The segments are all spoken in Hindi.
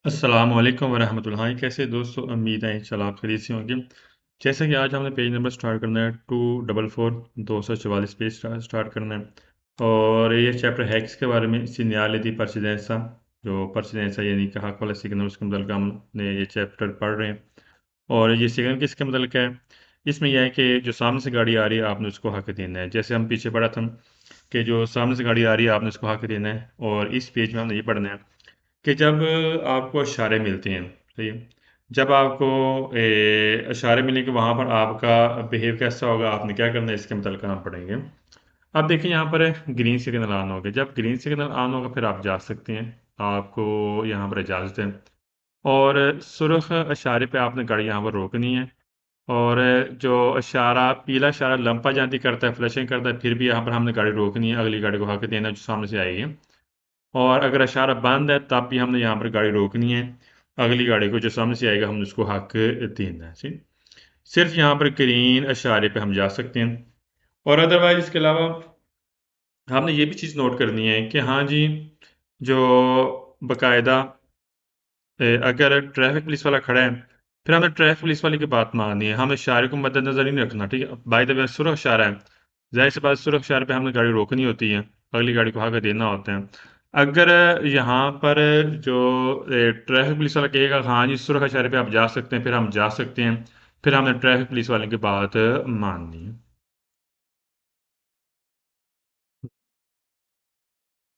अस्सलामुअलैकुम वरहमतुल्लाहि कैसे दोस्तों उम्मीद है इंशाल्लाह आप खैरियत से होंगे। जैसे कि आज हमने पेज नंबर स्टार्ट करना है 244 पेज स्टार्ट करना है और ये चैप्टर हैक्स के बारे में सीनियरिटी दी परसिडेंसा जो परसिडेंसा यानी कि हक वाला सिग्नल उसके मतलब हमने ये चैप्टर पढ़ रहे हैं। और ये सिग्नल किसके मतलब क्या है, इसमें यह है कि जो सामने से गाड़ी आ रही है आपने उसको हक देना है। जैसे हम पीछे पढ़ा था कि जो सामने से गाड़ी आ रही है आपने उसको हक देना है, और इस पेज में हमने ये पढ़ना है कि जब आपको इशारे मिलते हैं, सही है, जब आपको इशारे मिलें कि वहाँ पर आपका बिहेव कैसा होगा, आपने क्या करना है, इसके मतलब हम पढ़ेंगे। अब देखिए यहाँ पर ग्रीन सिग्नल ऑन हो गया। जब ग्रीन सिग्नल ऑन होगा फिर आप जा सकते हैं, आपको यहाँ पर इजाज़त है। और सुर्ख इशारे पे आपने गाड़ी यहाँ पर रोकनी है। और जो इशारा पीला इशारा लंपा जानती करता है, फ्लैशिंग करता है, फिर भी यहाँ पर हमने गाड़ी रोकनी है, अगली गाड़ी को हक देना है जो सामने से आएगी। और अगर इशारा बंद है तब भी हमने यहाँ पर गाड़ी रोकनी है, अगली गाड़ी को जो सामने से आएगा हमने उसको हक देना है। ठीक, सिर्फ यहाँ पर ग्रीन इशारे पे हम जा सकते हैं। और अदरवाइज इसके अलावा हमने ये भी चीज़ नोट करनी है कि हाँ जी, जो बाकायदा अगर ट्रैफिक पुलिस वाला खड़ा है फिर हमें ट्रैफिक पुलिस वाले की बात माननी है, हमें इशारे को मद्देनजर ही नहीं रखना। ठीक है, बाय द वे सुरख इशारा है, जाहिर सी बात सुरख इशारे पे हमने गाड़ी रोकनी होती है, अगली गाड़ी को आगे देना होता है। अगर यहाँ पर जो ट्रैफिक पुलिस वाला कहेगा हाँ जी सुरख इशारे पे आप जा सकते हैं, फिर हम जा सकते हैं, फिर हमने ट्रैफिक पुलिस वाले की बात माननी है।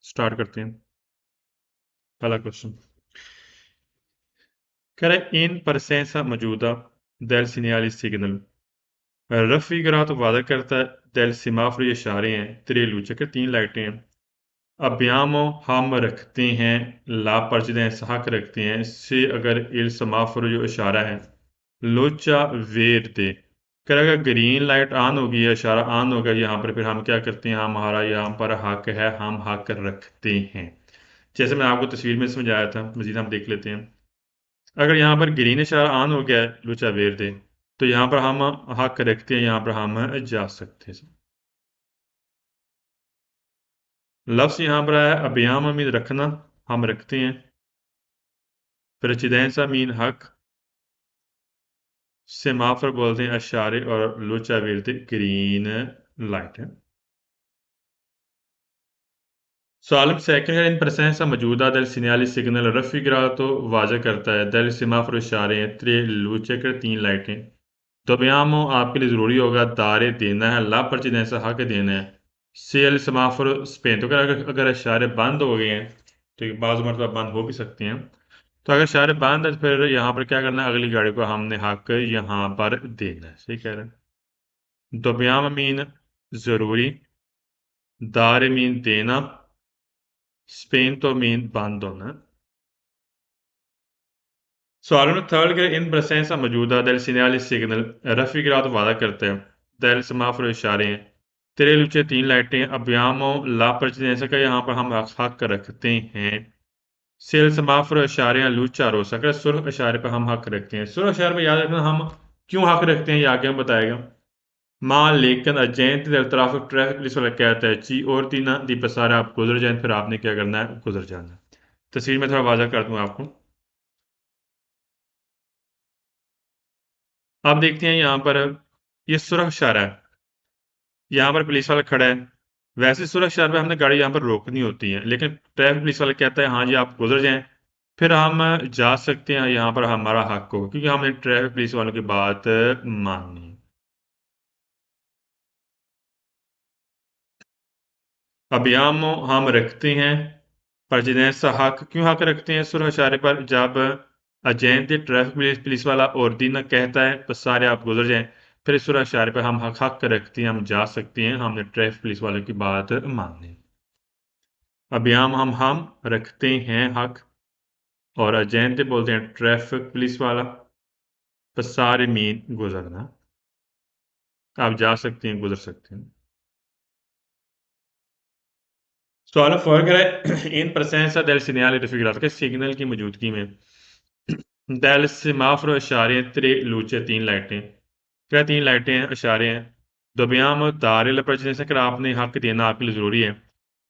स्टार्ट करते हैं। पहला क्वेश्चन कह रहा है इन presenza मौजूदा del segnale signal raffigurato वादा करता है del semaforo, ये इशारे हैं, tre luce के तीन लाइटें हैं। abbiamo हम रखते हैं, la precedenza हक रखते हैं, से अगर il semaforo जो इशारा है, luce verde कर अगर ग्रीन लाइट ऑन होगी या इशारा ऑन होगा यहाँ पर, फिर हम क्या करते हैं, हमारा यहाँ पर हक है, हम हक रखते हैं। जैसे मैं आपको तस्वीर में समझाया था, मजीद हम देख लेते हैं। अगर यहाँ पर ग्रीन इशारा ऑन हो गया है लुचा वेर दे, तो यहाँ पर हम हक रखते हैं, यहाँ पर हम जा सकते हैं। लफ्ज़ यहाँ पर आया अबियाम मीन रखना, हम रखते हैं। प्रेसिडेंसा मीन हक, सेमाफर बोलते हैं इशारे, और लुचा वेर दे ग्रीन लाइट है। सवाल सेकंड है इन presenza मौजूदा del segnale signal raffigurato waza करता है del semaforo इशारे हैं, tre luce कर तीन लाइटें। तो बयामो आपके लिए ज़रूरी होगा दारे देना है, ला precedenza हक देना है, से el semaforo spento तो अगर इशारे बंद हो गए हैं, तो बाज़ मरतबा बंद हो भी सकते हैं, तो अगर इशारे बंद है तो फिर यहाँ पर क्या करना है, अगली गाड़ी को हमने हक यहाँ पर देना है। सही कह रहे हैं। तो बयाम मीन ज़रूरी, दारे मीन देना, स्पेन तो मीन बंद होना। सवाल नंबर थर्ड के इन presenza मौजूदा del segnale signal raffigurato वादा करते हैं del semaforo इशारे हैं, तेरे लुचे तीन लाइटें, abbiamo la precedenza का यहाँ पर हम हक रखते हैं, सेल समाफर इशारे हैं, लूचा रोसा का सुर्ख इशारे पर हम हक रखते हैं। सुर्ख इशारे पर याद रखना हम क्यों हक रखते हैं, ये आगे हम बताएगा। मां लेकिन अजैंत ट्रैफिक पुलिस वाला कहता है ची और तीना दी पसारे आप गुजर जाए, फिर आपने क्या करना है, गुजर जाना है। तस्वीर में थोड़ा वाजा कर दूं आपको। आप देखते हैं यहाँ पर ये सुरख इशारा है, यहाँ पर पुलिस वाला खड़ा है। वैसे सुरख इशारे पे हमने गाड़ी यहाँ पर रोकनी होती है, लेकिन ट्रैफिक पुलिस वाला कहता है हाँ जी आप गुजर जाएं, फिर हम जा सकते हैं, यहाँ पर हमारा हक हो, क्योंकि हमने ट्रैफिक पुलिस वालों की बात माननी है। अब यहाँ हम रखते हैं परजिनेसा हक, क्यों हक रखते हैं सुरख इशारे पर, जब अजैंत ट्रैफिक पुलिस वाला और दिन कहता है बस सारे आप गुजर जाएं, फिर इस सुरख इशारे पर हम हक रखते हैं, हम जा सकते हैं, हमने ट्रैफिक पुलिस वालों की बात माननी है। अब यहाँ हम रखते हैं हक, और अजैंत बोलते हैं ट्रैफिक पुलिस वाला, बस सारे मीन गुजरना, आप जा सकते हैं, गुजर सकते हैं। सवाल फर्क है इन presenza del segnale raffigurato के सिग्नल की मौजूदगी में del semaforo इशारे tre luce तीन लाइटें, क्या तीन लाइटें हैं, इशारे हैं। dobbiamo dare la precedenza, अगर आपने हक देना आपके लिए ज़रूरी है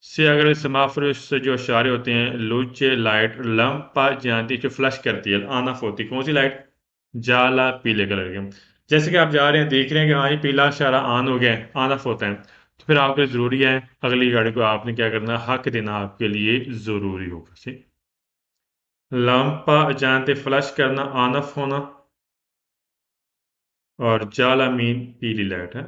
से अगर समाफर से जो इशारे होते हैं लुचे लाइट लंपा जानती जो फ्लश करती है ऑन ऑफ होती कौन सी लाइट जाला पीले कलर के जैसे कि आप जा रहे हैं देख रहे हैं कि हाँ ये पीला इशारा ऑन हो गया है ऑन ऑफ होता है तो फिर आपके लिए ज़रूरी है अगली गाड़ी को आपने क्या करना है हक देना आपके लिए ज़रूरी होगा ठीक लंपा जानते फ्लश करना ऑन ऑफ होना और जाला मीन पीली लाइट है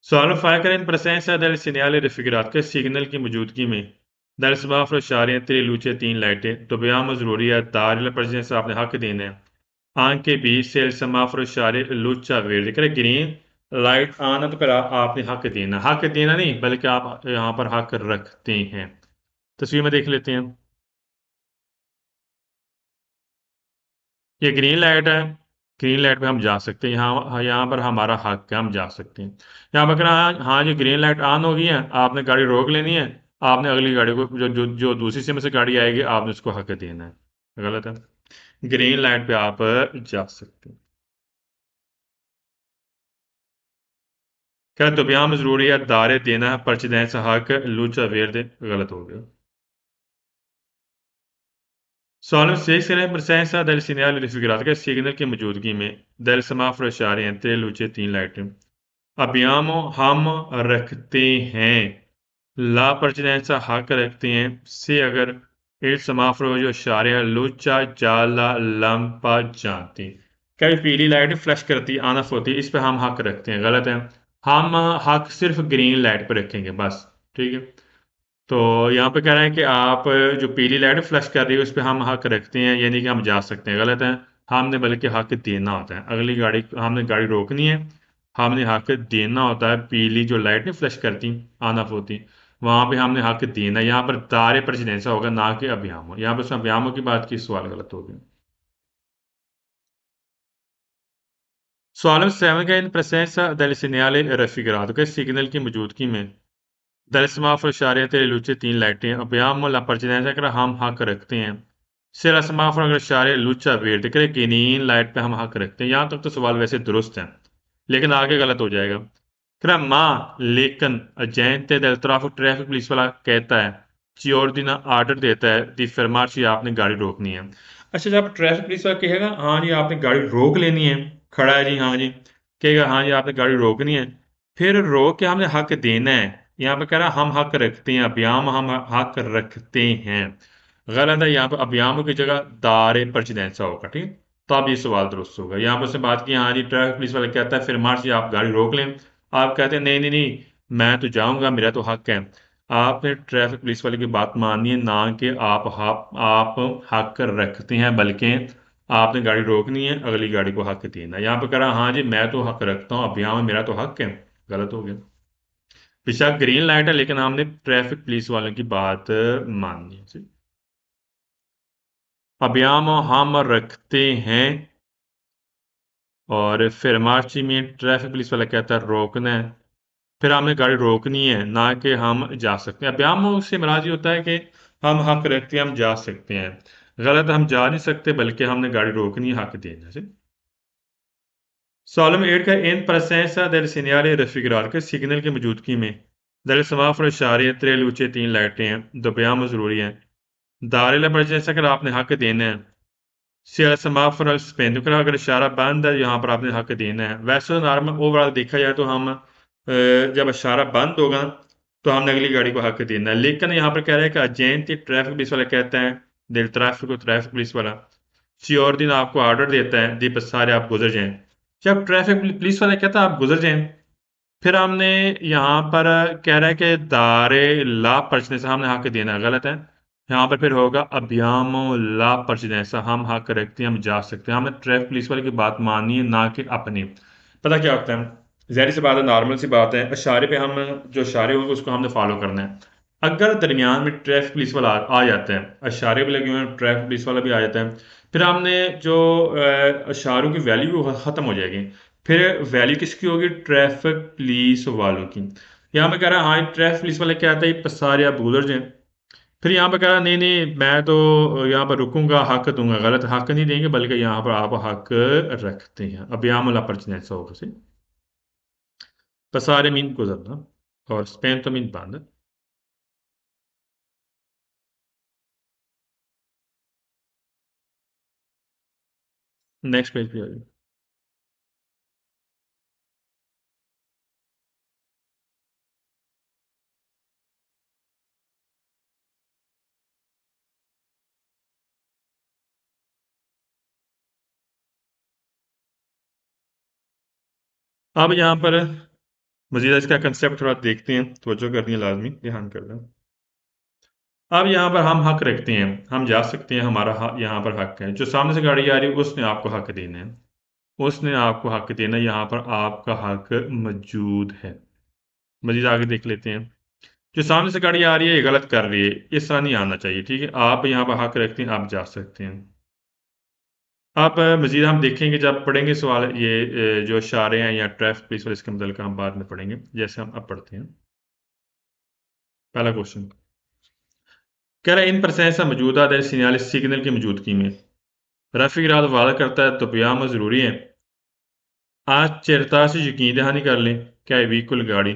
सवाल फाकर in presenza del segnale raffigurato che signal की मौजूदगी में दर समाफर इशारे त्रिलुचे तीन लाइटें तो बयान में ज़रूरी है दारिल presenza आपने हक देना है आंख के बीच से समाफर इशारे लुचा वेर देख रहे ग्रीन लाइट आना तो फिर आपने हक देना नहीं बल्कि आप यहाँ पर हक रखते हैं तस्वीर में देख लेते हैं ये ग्रीन लाइट है ग्रीन लाइट पे हम जा सकते हैं यहाँ पर हमारा हक है हम जा सकते हैं यहाँ पर हाँ हाँ जी ग्रीन लाइट ऑन हो गई है आपने गाड़ी रोक लेनी है आपने अगली गाड़ी को जो दूसरी सिम से गाड़ी आएगी आपने उसको हक देना है गलत है ग्रीन लाइट पे आप जा सकते हैं क्या तो यहाँ में जरूरी है दारे देना है पर्ची देने से हक लूचा वेर दे गलत हो गया Solemn seksene presenza del segnale raffigurato che signal की मौजूदगी में del semaforo इशारे हैं tre luce तीन लाइटें अभियामो हम रखते हैं ला परचनेंसा हक रखते हैं से अगर इस समाफरो जो इशारे हैं लुचा जाला लंपा जानती कभी पीली लाइट फ्लैश करती ऑन ऑफ होती इस पे हम हक रखते हैं गलत है हम हक सिर्फ ग्रीन लाइट पर रखेंगे बस ठीक है तो यहाँ पे कह रहे हैं कि आप जो पीली लाइट फ्लैश कर रही है उस पर हम हक रखते हैं यानी कि हम जा सकते हैं गलत है हमने बल्कि हक देना होता है अगली गाड़ी हमने गाड़ी रोकनी है हमने हक देना होता है पीली जो लाइट नहीं फ्लैश करती ऑन ऑफ होती वहां पे हमने हक देना है यहाँ पर दारे प्रेसिडेंसा होगा ना कि अभियामो यहाँ पर उसमें अभियामो की बात की सवाल गलत हो गया सवाल 7 का इन presenza del segnale raffigurato के सिग्नल की मौजूदगी में दरअसल इशारे तेरे लुचे तीन लाइटें अभ्याम ला परचनेसा कर हम हक रखते हैं सिरा समाफर अगर इशारे लुचा वेट देख रहे किनीन लाइट पे हम हक रखते हैं यहाँ तक तो सवाल वैसे दुरुस्त है लेकिन आगे गलत हो जाएगा कह माँ लेकिन अजैंते del traffico ट्रैफिक पुलिस वाला कहता है चियोरदिना आर्डर देता है दी फरमाशी आपने गाड़ी रोकनी है अच्छा जब ट्रैफिक पुलिस वाला कहेगा हाँ जी आपने गाड़ी रोक लेनी है खड़ा है जी हाँ जी कहेगा हाँ जी आपने गाड़ी रोकनी है फिर रोक के हमने हक देना है यहाँ पे कह रहा है हम हक रखते हैं अभियाम हम हक रखते हैं गलत है यहाँ पे अभियाम की जगह दारे परचिदेंसा होगा ठीक तब ये सवाल दुरुस्त होगा यहाँ पर से बात की हाँ जी ट्रैफिक पुलिस वाला कहता है फिर मार्च जी आप गाड़ी रोक लें आप कहते हैं नहीं नहीं नहीं मैं तो जाऊंगा मेरा तो हक है आपने ट्रैफिक पुलिस वाले की बात माननी है ना कि आप हक रखते हैं बल्कि आपने गाड़ी रोकनी है अगली गाड़ी को हक देना है यहाँ पे कह रहा हाँ जी मैं तो हक रखता हूँ अभियान में मेरा तो हक है गलत हो गया बेशक ग्रीन लाइट है लेकिन हमने ट्रैफिक पुलिस वालों की बात माननी है अभियान हम रखते हैं और फिर मार्ची में ट्रैफिक पुलिस वाला कहता है रोकना है फिर हमने गाड़ी रोकनी है ना कि हम जा सकते हैं अभियान से मराजी होता है कि हम हक रखते हैं हम जा सकते हैं गलत हम जा नहीं सकते बल्कि हमने गाड़ी रोकनी है हक देना से सॉलम एड का इन presenza del segnale raffigurato के सिग्नल की मौजूदगी में दर समाफर इशारे त्रे लूचे तीन लाइटें हैं दो बयान जरूरी है दारिल पर जैसा अगर आपने हक देना है सियाल समाफर स्पेन तो अगर इशारा बंद है यहाँ पर आपने हक देना है वैसे नॉर्मल ओवरऑल देखा जाए तो हम जब इशारा बंद होगा तो हमने अगली गाड़ी को हक देना है लेकिन यहाँ पर कह रहा है कि अजेंट ट्रैफिक पुलिस वाला कहता है दिल ट्रैफिक को ट्रैफिक पुलिस वाला किसी और दिन आपको ऑर्डर देता है दीप सारे आप गुजर जाएं जब ट्रैफिक पुलिस वाला कहता है आप गुजर जाएं फिर हमने यहाँ पर कह रहा है कि दारे ला पर्चने से हमने हक देना है गलत है यहाँ पर फिर होगा अभियामो ला पर्चने से हम हक रखते हैं हम जा सकते हैं हमने ट्रैफिक पुलिस वाले की बात माननी है ना कि अपनी पता क्या होता है जहरी सी बात है नॉर्मल सी बात है इशारे पे हम जो इशारे होंगे उसको हमने फॉलो करना है अगर दरमियान में ट्रैफिक पुलिस वाला आ जाता है इशारे भी लगे हुए हैं ट्रैफिक पुलिस वाला भी आ जाता है फिर हमने जो इशारों की वैल्यू ख़त्म हो जाएगी फिर वैल्यू किसकी होगी ट्रैफिक पुलिस वालों की यहाँ पे कह रहा है हाँ ट्रैफिक पुलिस वाले क्या आता है सारे आप गुजर जाएं फिर यहाँ पे कह रहा है नहीं नहीं मैं तो यहाँ पर रुकूंगा हक दूंगा गलत हक नहीं देंगे बल्कि यहाँ पर आप हक रखते हैं अब यहाँ मुला पर्ची होगा passare मीन गुजरना और spento मीन बंद। नेक्स्ट पेज पे आ जाओ। अब यहाँ पर मजीद इसका कंसेप्ट थोड़ा देखते हैं, तवज्जो करनी है, लाजमी ध्यान करना। अब यहाँ पर हम हक रखते हैं, हम जा सकते हैं, हमारा यहाँ पर हक है। जो सामने से गाड़ी आ रही है उसने आपको हक देना है, उसने आपको हक देना है, यहाँ पर आपका हक मौजूद है। मजीद आगे देख लेते हैं। जो सामने से गाड़ी आ रही है ये गलत कर रही है, इस तरह नहीं आना चाहिए, ठीक है। आप यहाँ पर हक रखते हैं, आप जा सकते हैं। अब मजीद हम देखेंगे जब पढ़ेंगे सवाल, ये जो इशारे हैं या ट्रैफिक पुलिस वाले, इसके मतलब का हम बाद में पढ़ेंगे। जैसे हम अब पढ़ते हैं पहला क्वेश्चन। कह रहा है इन प्रेजेंस मौजूदा सिग्नल की मौजूदगी में रफी रात वादा करता है तो ब्याम ज़रूरी है। आज चेरता से यकीन दहानी कर लें क्या ये व्हीकल गाड़ी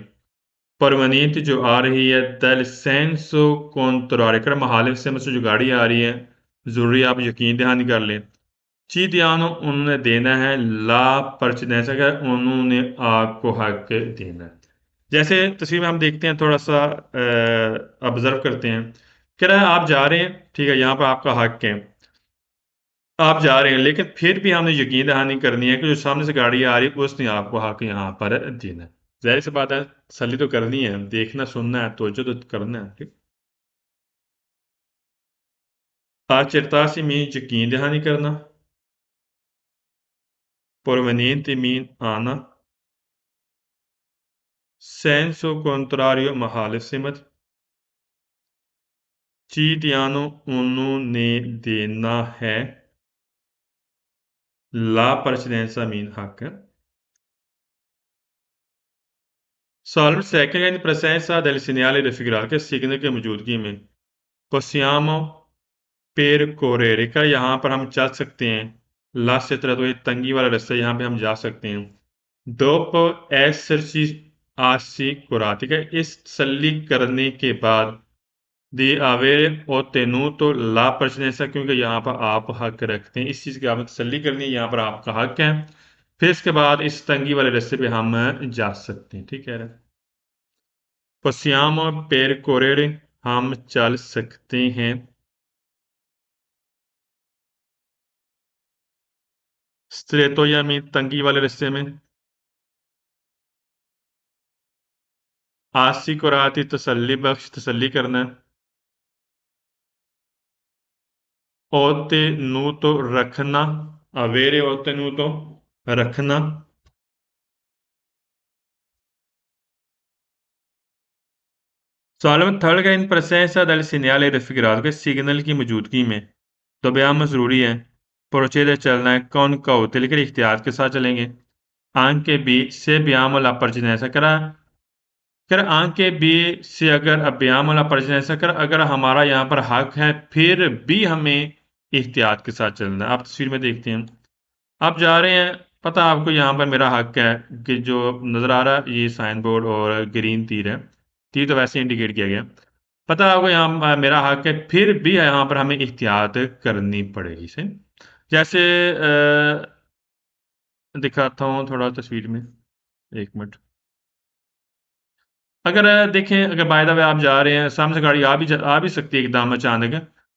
परमानेंट जो आ रही है दल सेंसो कौन कर महालिफ से मुझसे जो गाड़ी आ रही है ज़रूरी आप यकीन दहानी कर लें। ची दियानो उन्होंने देना है, ला परचनेसा का उन्होंने आपको हक देना है। जैसे तस्वीर में हम देखते हैं, थोड़ा सा ऑब्जर्व करते हैं। कह रहा है आप जा रहे हैं, ठीक है, यहाँ पर आपका हक है, आप जा रहे हैं, लेकिन फिर भी हमने यकीन दहानी करनी है कि जो सामने से गाड़ी आ रही है उसने आपको हक यहाँ पर देना है। जाहिर सी बात है, तसल्ली तो करनी है, देखना सुनना है, तो करना है, ठीक। आचरतासी मीन यकीन दहानी करना, proveniente मीन आना, senso contrario महालिफ सिमत, ची दियानो उन्होंने देना है, ला परचनेंसा मीन हक है। Solve second in presenza del segnale raffigurato के सिग्नल की मौजूदगी में possiamo percorrere का यहाँ पर हम चल सकते हैं, ला से तरह तो ये तंगी वाला रास्ता, यहाँ पे हम जा सकते हैं। dopo esserci assicurati का इस तसल्ली करने के बाद di avere ottenuto la precedenza, क्योंकि यहाँ पर आप हक रखते हैं, इस चीज़ की आपने तसल्ली करनी है, यहाँ पर आपका हक है। फिर इसके बाद इस तंगी वाले रास्ते पे हम जा सकते हैं, ठीक है। possiamo percorrere हम चल सकते हैं, stretto यानी तंगी वाले रास्ते में, assicurati तसल्ली बख्श, तसल्ली करना, ottenuto रखना, avere ottenuto रखना। सवाल में थर्ड का इन presenza del segnale raffigurato के सिग्नल की मौजूदगी में तो बयान में ज़रूरी है प्रोचेदर चलना है, कौन का होते लेकिन इख्तियार के साथ चलेंगे। आंख के बीच से ब्याम वाला पर्जन ऐसा करा कर, आंख के बीच से अगर अब ब्याम वाला पर्जन ऐसा कर, अगर हमारा यहाँ पर हक है फिर भी हमें एहतियात के साथ चलना है। आप तस्वीर में देखते हैं, आप जा रहे हैं, पता आपको यहाँ पर मेरा हक है कि जो नज़र आ रहा है ये साइन बोर्ड और ग्रीन तीर है, तीर तो वैसे इंडिकेट किया गया, पता आपको यहाँ मेरा हक है, फिर भी यहाँ पर हमें एहतियात करनी पड़ेगी इसे। जैसे दिखाता हूँ थोड़ा तस्वीर में, एक मिनट। अगर देखें, अगर बाय द वे आप जा रहे हैं, सामने से गाड़ी आ भी सकती है एकदम अचानक,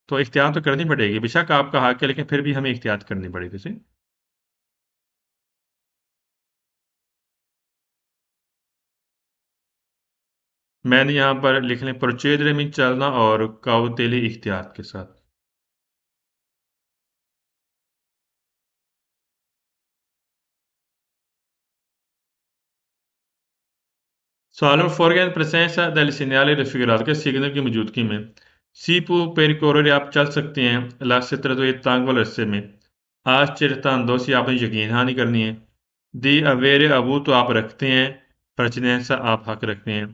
तो एहतियात तो करनी पड़ेगी। बेशक आपका हक है, लेकिन फिर भी हमें एहतियात करनी पड़ेगी इसे। मैंने यहाँ पर लिख लें प्रोचेदरे में चलना और काउतेली एहतियात के साथ। Solo fuori in presenza del segnale raffigurato के सिग्नल की मौजूदगी में सीपू पेरिकोरे आप चल सकते हैं, लास्ट से तरह तो ये तांग वाले रस्ते में। आज चिरतान दोषी आपने यकीन हानि करनी है। दी अवेरे अबू तो आप रखते हैं, परचनेसा आप हक रखते हैं।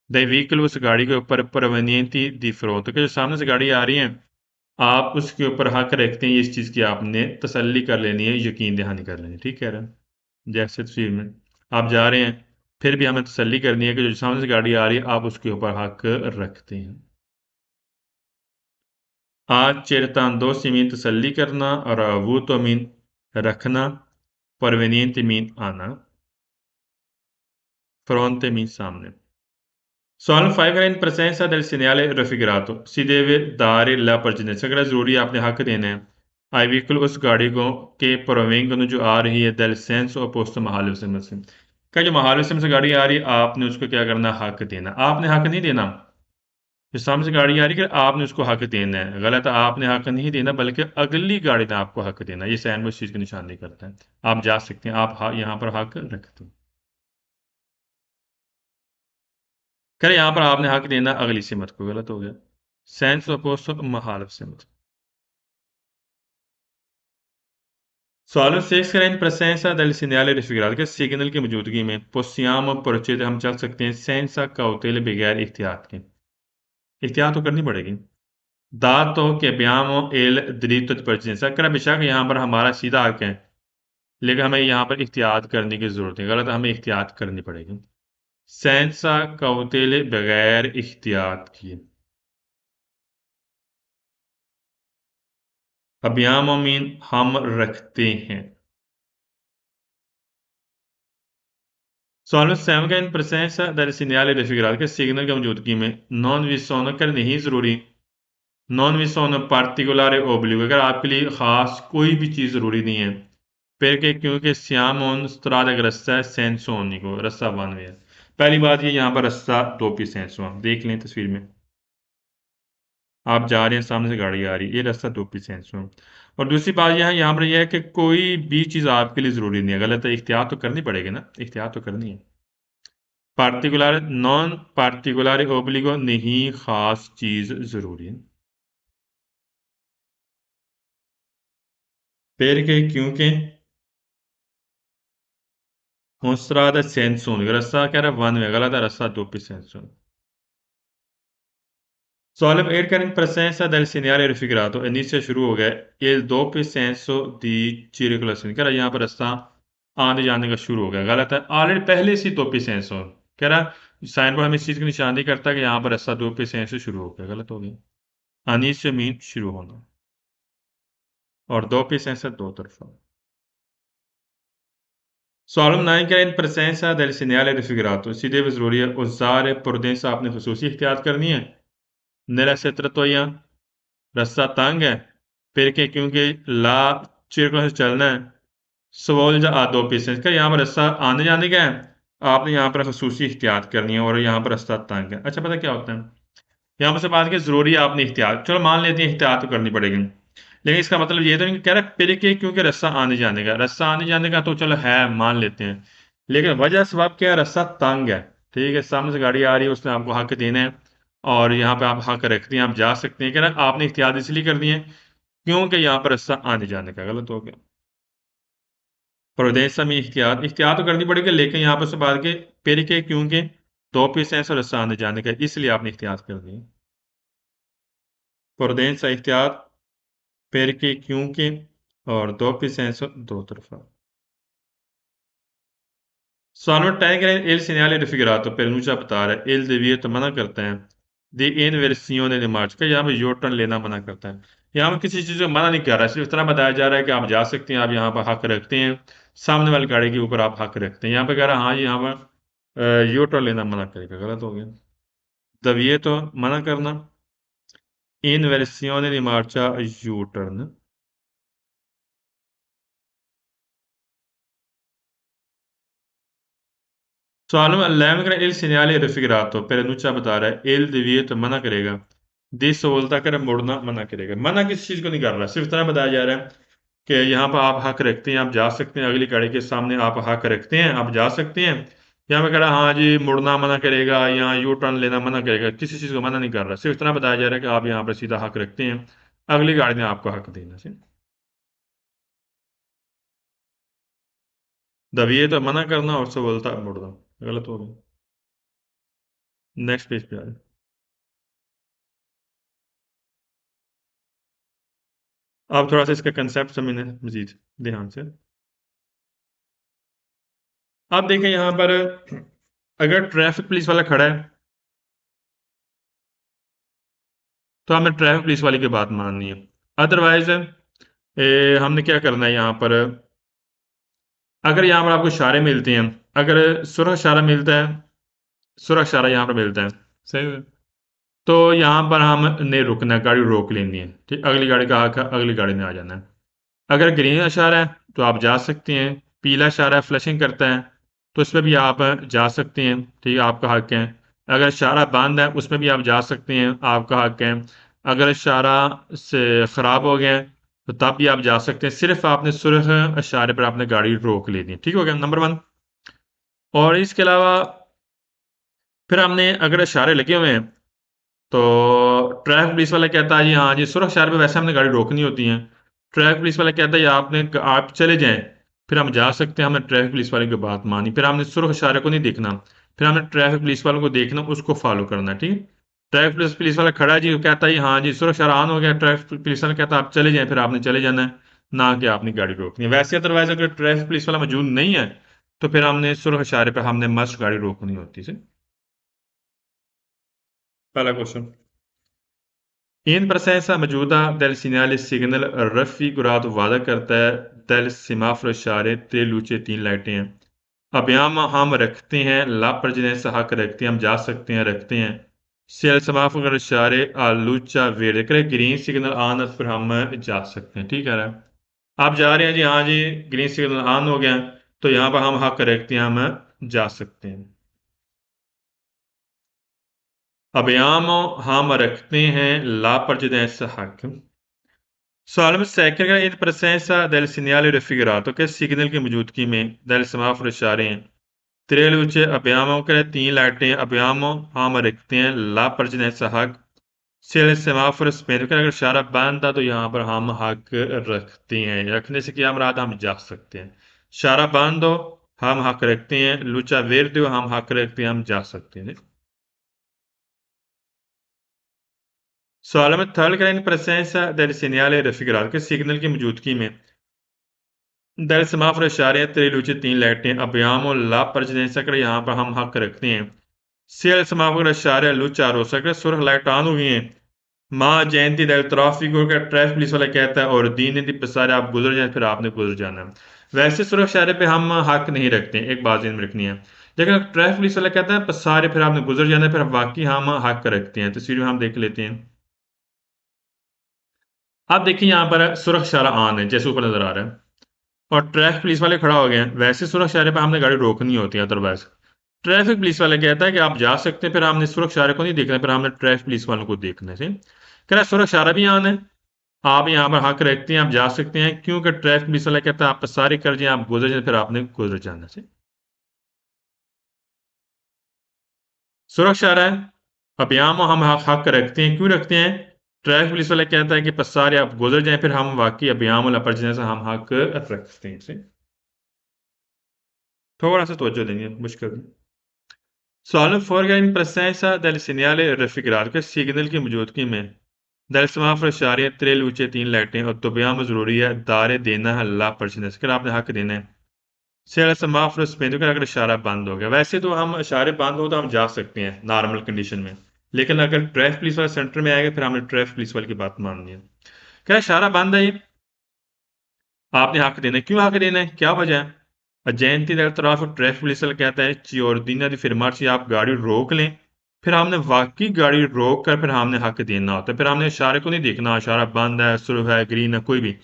द व्हीकल उस गाड़ी के ऊपर परवनियंती दी फरोत के जो सामने से गाड़ी आ रही है आप उसके ऊपर हक रखते हैं, इस चीज़ की आपने तसल्ली कर लेनी है, यकीन दहानी कर लेनी है, ठीक कह रहे हैं। जैसे तस्वीर में आप जा रहे हैं, फिर भी हमें तसल्ली करनी है कि जो सामने से गाड़ी आ रही है आप उसके ऊपर हक रखते हैं। आज चेरतान दो मीन तसल्ली करना और वो तो मीन रखना, परवेनियंट मीन आना, fronte मीन सामने। Sono 5 in presenza del segnale raffigurato. Si deve dare la precedenza अगर ज़रूरी है आपने हक देना है आई व्हीकल उस गाड़ी को के provengono जो आ रही है del senso opposto महाल विषम से क्या जो महाल विषम से गाड़ी आ रही है आपने उसको क्या करना हक देना आपने हक नहीं देना जो सामने से गाड़ी आ रही है आपने उसको हक देना है गलत है आपने हक नहीं देना बल्कि अगली गाड़ी ने आपको हक देना ये सैन उस चीज़ की निशानी करता है आप जा सकते हैं आप यहाँ पर हक रखते हैं कह रहे यहाँ पर आपने हक देना अगली सिमत को गलत हो गया senso opposto महाल सिमत सवाल 6 करें in presenza del segnale raffigurato के सिग्नल की मौजूदगी में possiamo procedere हम चल सकते हैं senza cautela बगैर एहतियात के एहतियात तो करनी पड़ेगी dato che abbiamo il diritto di precedenza कर बेशक यहाँ पर हमारा सीधा हक है लेकिन हमें यहाँ पर एहतियात करने की जरूरत है गलत हमें एहतियात करनी पड़ेगी senza cautela बगैर एहतियात किए abbiamo मीन हम रखते हैं Sono sempre in presenza del segnale raffigurato che signal की मौजूदगी में non vi sono कर नहीं ज़रूरी non vi sono particolare obbligo अगर आपके लिए ख़ास कोई भी चीज़ ज़रूरी नहीं है perché क्योंकि siamo in strada che रास्ता है senso unico रास्ता वन वे है पहली बात ये यहाँ पर रास्ता दो पी सेंसो आप देख लें तस्वीर में आप जा रहे हैं सामने से गाड़ी आ रही है ये रास्ता दो पी सेंसो है और दूसरी बात यहाँ पर यह है कि कोई भी चीज़ आपके लिए ज़रूरी नहीं है गलत है एहतियात तो करनी पड़ेगी ना एहतियात तो करनी है पार्टिकुलर नॉन पार्टिकुलर ओब्लिगो नहीं खास चीज जरूरी है perché क्योंकि mostrata senso unico रास्ता कह रहा है वन वे गलत है रास्ता doppio senso Solve cerca in presenza del segnale raffigurato inizia शुरू हो गया il doppio senso di circolazione कह रहा है यहाँ पर रास्ता आने जाने का शुरू हो गया गलत है ऑलरेडी पहले से doppio senso कह रहा है साइन बोर्ड हमें इस चीज की निशानी करता है कि यहाँ पर रास्ता doppio senso शुरू हो गया गलत हो गया inizio मीन शुरू होना और doppio senso दो तरफा Solemn नहीं करें in presenza del segnale raffigurato si deve ज़रूरी है usare prudenza आपने खसूसी एहतियात करनी है nella setratoia रास्ता तंग है perché क्योंकि ला circolo से चलना है svolge a doppio senso का यहाँ पर रास्ता आने जाने का है आपने यहाँ पर खसूसी एहतियात करनी है और यहाँ पर रास्ता तंग है अच्छा पता क्या होता है यहाँ पर से बात की ज़रूरी है आपने एहतियात चलो मान लेते हैं एहतियात तो करनी पड़ेगी लेकिन इसका मतलब ये तो नहीं कि कह रहा है फिर के क्योंकि रास्ता आने जाने का तो चलो है मान लेते हैं लेकिन वजह सबब क्या है रास्ता तंग है ठीक है सामने से गाड़ी आ रही है उसने आपको हक देना है और यहाँ पे आप हक रखते हैं आप जा सकते हैं कह रहा है आपने इख्तियार इसलिए कर दिए क्योंकि यहाँ पर रास्ता आने जाने का गलत हो गया प्रोडेंसा में इख्तियार इख्तियार तो करनी पड़ेगी लेकिन यहाँ पर से बात के पेड़ के क्योंकि दो पीस है रास्ता आने जाने का इसलिए आपने इख्तियार कर दिए प्रोडेंसा इख्तियार पेड़ के क्योंकि और दो पीस है दो तरफा Sono Tiger e il segnale raffigurato per Nuccia बता रहा है il deviato मना करता है the inversione di marcia का यहाँ पे यू टर्न लेना मना करता है यहाँ पे किसी चीज़ को मना नहीं कर रहा है सिर्फ इतना बताया जा रहा है कि आप जा सकते हैं आप यहाँ पर हक रखते हैं सामने वाली गाड़ी के ऊपर आप हक रखते हैं यहाँ पे कह रहा है हाँ जी यहाँ पर यू टर्न लेना मना करेगा गलत हो गया deviato मना करना inversione di marcia U turn Sono all'Emgra il segnale raffigurato per Nuccia बता रहा है il divieto मना करेगा दिस बोलता कर मुड़ना मना करेगा मना किस चीज को नहीं कर रहा सिर्फ इतना बताया जा रहा है कि यहाँ पर आप हक रखते हैं आप जा सकते हैं अगली गाड़ी के सामने आप हक रखते हैं आप जा सकते हैं यहाँ पे कह रहा है हाँ जी मुड़ना मना करेगा यहाँ यू टर्न लेना मना करेगा किसी चीज को मना नहीं कर रहा सिर्फ इतना बताया जा रहा है कि आप यहाँ पर सीधा हक रखते हैं अगली गाड़ी ने आपको हक देना से दबिए तो मना करना और से बोलता मुड़ना गलत हो गया नेक्स्ट पेज पे आ जाए आप थोड़ा सा इसका कंसेप्ट समझने मजीद ध्यान से आप देखें यहाँ पर अगर ट्रैफिक पुलिस वाला खड़ा है तो हमें ट्रैफिक पुलिस वाले की बात माननी है। अदरवाइज हमने क्या करना है यहाँ पर, अगर यहाँ पर आपको इशारे मिलते हैं, अगर सुरख इशारा मिलता है, सुरख इशारा यहाँ पर मिलता है, सही है, तो यहाँ पर हमने रुकना है, गाड़ी रोक लेनी है, ठीक, अगली गाड़ी का आकर अगली गाड़ी में आ जाना है। अगर ग्रीन इशारा है तो आप जा सकते हैं, पीला इशारा फ्लशिंग करता है तो उसमें भी आप जा सकते हैं, ठीक है, आपका हक है। अगर इशारा बंद है उसमें भी आप जा सकते हैं, आपका हक है। अगर इशारा से ख़राब हो गया है तो तब भी आप जा सकते हैं, सिर्फ आपने सुरख इशारे पर आपने गाड़ी रोक लेनी है, ठीक हो गया नंबर वन। और इसके अलावा फिर हमने अगर इशारे लगे हुए हैं तो ट्रैफिक पुलिस वाला कहता है जी हाँ जी सुरख इशारे पे वैसे हमने गाड़ी रोकनी होती है, ट्रैफिक पुलिस वाला कहता है ये आपने आप चले जाएं, फिर हम जा सकते हैं, हमें ट्रैफिक पुलिस वाले की बात मानी, फिर हमने सुरख इशारे को नहीं देखना, फिर हमने ट्रैफिक पुलिस वालों को देखना, उसको फॉलो करना है, ठीक है। ट्रैफिक पुलिस वाला खड़ा है जी, वो कहता है जी हाँ जी सुरख इशारा ऑन हो गया, ट्रैफिक पुलिस वाला कहता है आप चले जाएं, फिर आपने चले जाना है, ना कि आपने गाड़ी रोकनी है। वैसे अदरवाइज अगर ट्रैफिक पुलिस वाला मौजूद नहीं है तो फिर हमने सुरख इशारे पर हमने मस्ट गाड़ी रोकनी होती है। पहला question, in presenza mevcuda del segnale signal raffigurato वादा करता है del सेमाफोर इशारे tre luce तीन लाइटें हैं। अभियाम हम रखते हैं, ला प्रजनेस हक रखते हैं, हम जा सकते हैं, रखते हैं। सेल सेमाफोर इशारे लूचा वेड़ करे ग्रीन सिग्नल ऑन है तो फिर हम जा सकते हैं, ठीक है ना। आप जा रहे हैं जी हाँ जी, ग्रीन सिग्नल ऑन हो गया तो यहाँ पर हम हक रखते हैं, हम जा सकते हैं। अभियाम हम रखते हैं, ला प्रजनेस हक। Solamente secca in presenza del segnale raffigurato che signal की मौजूदगी में del semáforo इशारे हैं। त्रे luce abbiamo के तीन लाइटें abbiamo हम रखते हैं, ला परजनेसा हक। से il semáforo spento अगर इशारा बंद था तो यहाँ पर हम हक रखते हैं, रखने से क्या मुराद, हम जा सकते हैं। इशारा बंद हो हम हक रखते हैं, लुचा वेरदे हो हम हक रखते हैं, हम जा सकते हैं। सवाल में थर्ड करें presenza del segnale raffigurato के सिग्नल की मौजूदगी में दर समाफर इशारे त्रिलुचि तीन लाइटें अभ्याम और लाभ परजनेसा कर यहाँ पर हम हक रखते हैं। सेल समाफर इशारे लुचा रो सकर सुरख लाइट ऑन हुई हैं। माँ जयंती दल ट्रैफिक का ट्रैफिक पुलिस वाला कहता है और दीन दी पसारे आप गुजर जाए फिर आपने गुजर जाना है। वैसे सुरख इशारे पे हम हक नहीं रखते, एक बात ध्यान में रखनी है। लेकिन ट्रैफिक पुलिस वाला कहता है पसारे फिर आपने गुजर जाना है, फिर वाकई हम हक रखते हैं। तस्वीर में हम देख लेते हैं। अब देखिए यहाँ पर सुरख इशारा ऑन है जैसे ऊपर नजर आ रहा है और ट्रैफिक पुलिस वाले खड़ा हो गए हैं। वैसे सुरक्षा इशारे पर हमने गाड़ी रोकनी होती है, अदरवाइज ट्रैफिक पुलिस वाले कहता है कि आप जा सकते हैं, फिर हमने सुरक्षा इशारे को नहीं देखना, फिर हमने ट्रैफिक पुलिस वालों को देखना है। कह रहा सुरक्षा इशारा भी आना है, आप यहाँ पर हक रखते हैं, आप जा सकते हैं, क्योंकि ट्रैफिक पुलिस वाला कहता है आप सारे कर जाए, आप गुजर जाए, फिर आपने गुजर जाना है। सुरक्षा इशारा है, अब यहाँ हम हक रखते हैं, क्यों रखते हैं, ट्रैफिक पुलिस वाला कहता है कि पसारे आप गुजर जाएं, फिर हम वाकई अभियान वाला पर से हम हक रखते हैं इसे। थोड़ा सा तवज्जो देंगे, मुश्किल Solo fuorghe in presenza del segnale raffigurato के सिग्नल की मौजूदगी में दल समाफर इशारे त्रे लूचे तीन लाइटें और तोबियाम ज़रूरी है दारे देना है ला परचनेस कर आपने हक देना है। सेल समाफर स्पेंदो का अगर इशारा बंद हो गया, वैसे तो हम इशारे बंद हो तो हम जा सकते हैं नॉर्मल कंडीशन में, लेकिन अगर ट्रैफिक पुलिस वाले सेंटर में आएगा फिर हमने ट्रैफिक पुलिस वाले की बात माननी है। क्या इशारा बंद है ये, आपने हक देना है, क्यों हक देना है, क्या वजह है। जयंती दर तरफ ट्रैफिक पुलिस वाला कहता है चियोरदीना की फिर से आप गाड़ी रोक लें, फिर हमने वाकई गाड़ी रोक कर फिर हमने हक देना होता है, फिर हमने इशारे को नहीं देखना इशारा बंद है सुरख है ग्रीन है कोई भी,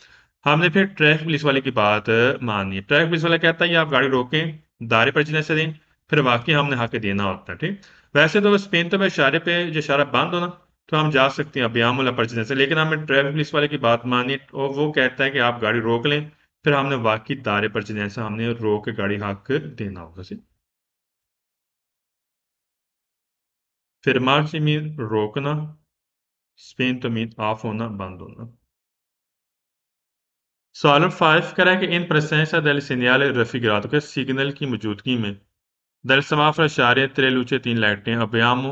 हमने फिर ट्रैफिक पुलिस वाले की बात माननी है। ट्रैफिक पुलिस वाला कहता है ये आप गाड़ी रोकें, दायरे पर चलने से दें, फिर वाकई हमने हक देना होता है, ठीक। वैसे तो स्पेन तो इशारे पे जो इशारा बंद होना तो हम जा सकते हैं अभियामुल परचने से, लेकिन हमें ट्रैफिक पुलिस वाले की बात मानी और वो कहता है कि आप गाड़ी रोक लें, फिर हमने वाकई दायरे पर जैसा हमने रोक के गाड़ी हक देना होगा से। फिर मार्च मीन रोकना, स्पेन तो मीन ऑफ होना बंद होना। सॉल्व 5 करें कि इन presenza del segnale raffigurato के सिग्नल की मौजूदगी में दल समाफर इशारे त्रे लूचे तीन लाइटें अभियामो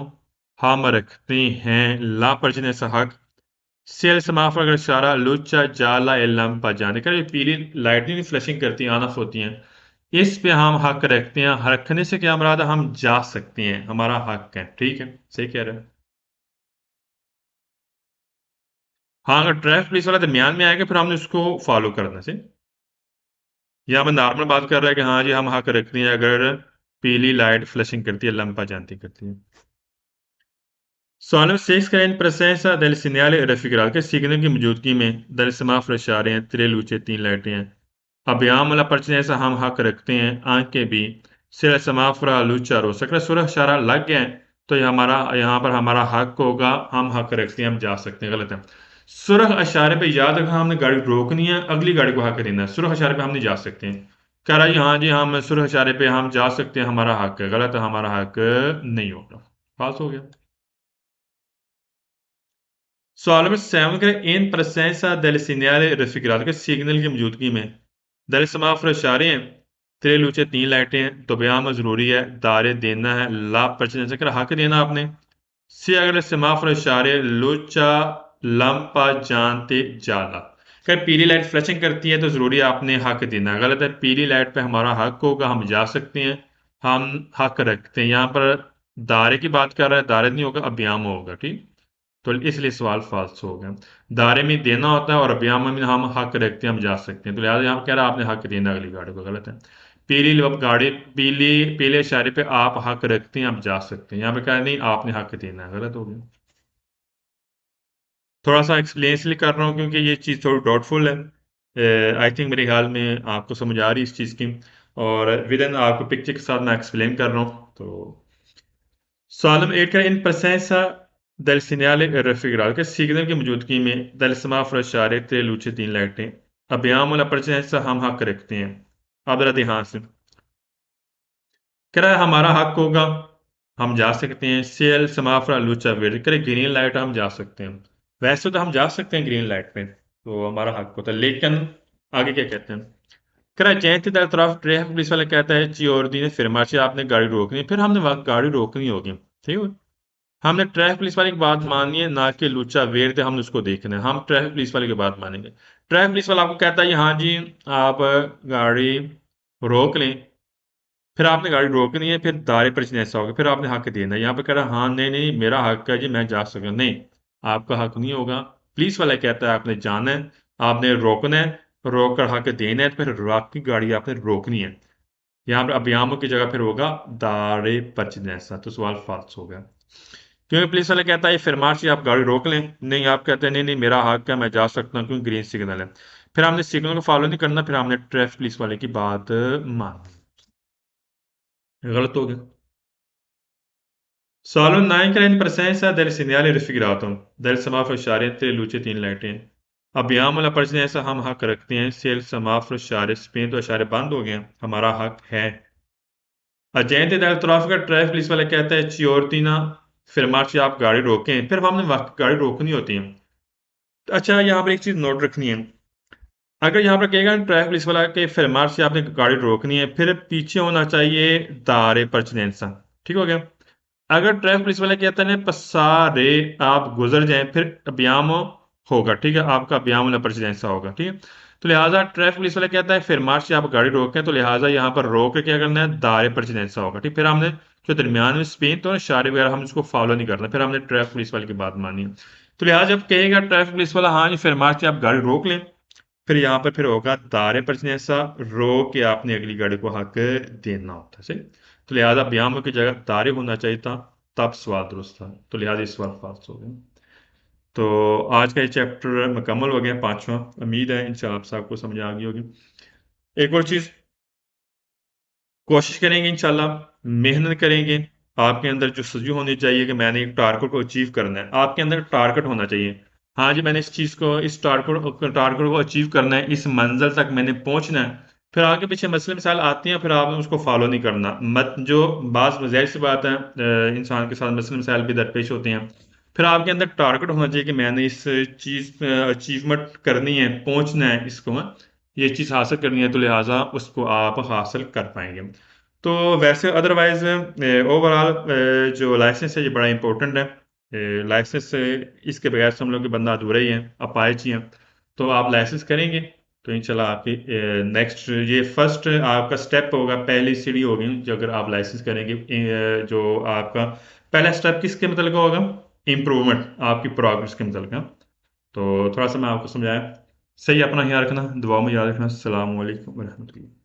हम रखते हैं ला परजने हक। सेल समाफर अगर इशारा लुचा जाला एलम पा जाने का, ये पीली लाइट नहीं फ्लैशिंग करती ऑन ऑफ होती हैं, इस पे हम हक रखते हैं। रखने से क्या मुराद है, हम जा सकते हैं, हमारा हक है। ठीक है, सही कह रहे हैं। हाँ, अगर ट्रैफिक पुलिस वाला दरमियान में आएगा फिर हमने उसको फॉलो करना से। यहाँ पे नॉर्मल बात कर रहा है कि हाँ जी हम हक रखते हैं अगर पीली लाइट फ्लैशिंग करती है, लंपा जानती करती है। Sono 6 che in presenza del segnale raffigurato che signal की मौजूदगी में दर समाफ इशारे हैं, 3 लूचे 3 लाइटें हैं। अभियाम वाला परचेसा हम हक रखते हैं आंख के भी सिर समाफरा लूचा रो सकरा सुरह इशारा लग गया है, तो ये हमारा यहाँ पर हमारा हक होगा, हम हक रखते हैं, हम जा सकते हैं। गलत है। सुरह इशारे पे याद रखना, हमने गाड़ी रोकनी है, अगली गाड़ी को हक देना है। सुरह इशारे पे हम नहीं जा सकते हैं। कह रहा है जी हाँ जी हम सुरह इशारे पे हम जा सकते हैं, हमारा हक है। गलत है, हमारा हक नहीं होगा। फाल्स हो गया। सवाल नंबर 7 करें, इन presenza del segnale raffigurato के सिग्नल की मौजूदगी में दर समाफर इशारे हैं, तेरे लूचे 3 लाइटें हैं, तो बयान में जरूरी है दारे देना है, लाभ परचने से कर हक देना आपने। से अगर समाफर इशारे लूचा लंपा जानते जाला, अगर पीली लाइट फ्लैशिंग करती है तो जरूरी है आपने हक देना है। गलत है, पीली लाइट पे हमारा हक होगा, हम जा सकते हैं, हम हक रखते हैं। यहाँ पर दारे की बात कर रहा है, दारे नहीं होगा, अभियाम होगा। ठीक, तो इसलिए सवाल फाल्स हो गया। दायरे में देना होता है और अभियान में हम हक रखते हैं, हम जा सकते हैं, तो लिहाजा यहाँ कह रहा है आपने हक देना अगली गाड़ी को। गलत है। गाड़ी पीली पीले इशारे पे आप हक रखते हैं, आप जा सकते हैं, यहाँ पे कह रहा है, नहीं आपने हक देना है। गलत हो गया। थोड़ा सा एक्सप्लेन इसलिए कर रहा हूँ क्योंकि ये चीज़ थोड़ी डाउटफुल है। आई थिंक मेरे ख्याल में आपको समझ आ रही है इस चीज़ की, और विद इन आपको पिक्चर के साथ मैं एक्सप्लेन कर रहा हूँ। तो Sağlam erken in presenza del segnale raffigurato che signal की मौजूदगी में दल समाफर इशारे तेरे लूचे 3 लाइटें अभियाम वाला presenza हम हक रखते हैं। अब जरा ध्यान से कह रहा है हमारा हक होगा, हम जा सकते हैं। सेल समाफरा लूचा वेट करे ग्रीन लाइट हम जा सकते हैं। वैसे तो हम जा सकते हैं ग्रीन लाइट पे, तो हमारा हक होता है, लेकिन आगे क्या कहते हैं। कह रहा है जैसे दर तरफ ट्रैफिक पुलिस वाला कहता है ची और दी ने फिर से आपने गाड़ी रोकनी है, फिर हमने वक्त गाड़ी रोकनी होगी। ठीक है, हमने ट्रैफिक पुलिस वाले की बात माननी है, ना कि लुच्चा वेर थे हमने उसको देखना है। हम ट्रैफिक पुलिस वाले की बात मानेंगे। ट्रैफिक पुलिस वाला आपको कहता है हाँ जी आप गाड़ी रोक लें, फिर आपने गाड़ी रोकनी है, फिर दायरे पर ऐसा होगा, फिर आपने हक देना है। यहाँ पे कह रहा है हाँ नहीं नहीं मेरा हक है जी, मैं जा सकता, नहीं आपका हक नहीं होगा। पुलिस वाला कहता है आपने जाना है, आपने रोकना है, रोक कर हक देना है, तो फिर आपकी गाड़ी आपने रोकनी है। यहाँ पर अभियामों की जगह फिर होगा दायरे पर ऐसा, तो सवाल फाल्स हो गया। क्योंकि पुलिस वाला कहता है फिर मार्च आप गाड़ी रोक लें, नहीं आप कहते हैं नहीं नहीं मेरा हक है, मैं जा सकता हूँ क्योंकि ग्रीन सिग्नल है। फिर हमने सिग्नल को फॉलो नहीं करना, फिर हमने ट्रैफिक पुलिस वाले की बात मान ली। गलत हो गया। Solo 9 in presenza del segnale raffigurato del semaforo इशारे तेरे लूचे 3 लाइटें अभियान वाला प्रश्न ऐसा हम हक रखते हैं। सेल समाफर इशारे स्पेन तो इशारे बंद हो गए हैं, हमारा हक है। अजैंत दल ट्रैफिक का ट्रैफिक पुलिस वाला कहता है चियोरती ना फिर मार्च आप गाड़ी रोकें, फिर हमने वक्त गाड़ी रोकनी होती है। अच्छा यहाँ पर एक चीज नोट रखनी है, अगर यहाँ पर कहेगा ट्रैफिक पुलिस वाला के फिर से आपने गाड़ी रोकनी है, फिर पीछे होना चाहिए दारे परचनेंसा। ठीक हो गया। अगर ट्रैफिक पुलिस वाला कहता है पसारे आप गुजर जाएं, फिर अभियाम होगा। ठीक है, आपका अभियाम वाला परचनेंसा होगा। ठीक है, तो लिहाजा ट्रैफिक पुलिस वाला कहता है फिर से आप गाड़ी रोकें, तो लिहाजा यहाँ पर रोक के क्या करना है, दारे परचनेंसा होगा। ठीक, फिर हमने जो दरमियान में स्पेन तो इशारे वगैरह हम उसको फॉलो नहीं करना, फिर हमने ट्रैफिक पुलिस वाले की बात मानी है। तो लिहाजा जब कहेगा ट्रैफिक पुलिस वाला हाँ जी फिर से आप गाड़ी रोक लें, फिर यहाँ पर फिर होगा दारे पर ऐसा रो के आपने अगली गाड़ी को हक देना होता है। सही, तो लिहाजा ब्याम की जगह दारे होना चाहिए था, तब सवाल दुरुस्त था, तो लिहाजा इस सवाल फाल्स हो गया। तो आज का ये चैप्टर मुकम्मल हो गया, 5वां। उम्मीद है इंशाल्लाह आप सबको समझ आ गई होगी। एक और चीज़, कोशिश करेंगे इंशाल्लाह, मेहनत करेंगे। आपके अंदर जो सजू होनी चाहिए कि मैंने एक टारगेट को अचीव करना है, आपके अंदर टारगेट होना चाहिए। हाँ जी मैंने इस चीज़ को इस टारगेट को अचीव करना है, इस मंजिल तक मैंने पहुंचना है। फिर आगे पीछे मसले मिसाल आती हैं, फिर आपने उसको फॉलो नहीं करना मत, जो बात ज़ाहिर सी बात है इंसान के साथ मसले मिसाल भी दरपेश होते हैं। फिर आपके अंदर टारगेट होना चाहिए कि मैंने इस चीज़ अचीवमेंट करनी है, पहुंचना है, इसको ये चीज़ हासिल करनी है, तो लिहाजा उसको आप हासिल कर पाएंगे। तो वैसे अदरवाइज ओवरऑल जो लाइसेंस है ये बड़ा इंपॉर्टेंट है। लाइसेंस इसके बगैर समझ लो कि बंदा अधूरा ही है, अपाहिज ही है। तो आप लाइसेंस करेंगे, तो इंशाल्लाह आपकी नेक्स्ट ये फर्स्ट आपका स्टेप होगा, पहली सीढ़ी होगी जो अगर आप लाइसेंस करेंगे। जो आपका पहला स्टेप किसके मतलब का होगा? इम्प्रूवमेंट, आपकी प्रोग्रेस के मतलब का। तो थोड़ा सा मैं आपको समझाया। सही, अपना ख्याल रखना, दुआ में याद रखना। अस्सलाम वालेकुम वरहमतुल्लाह।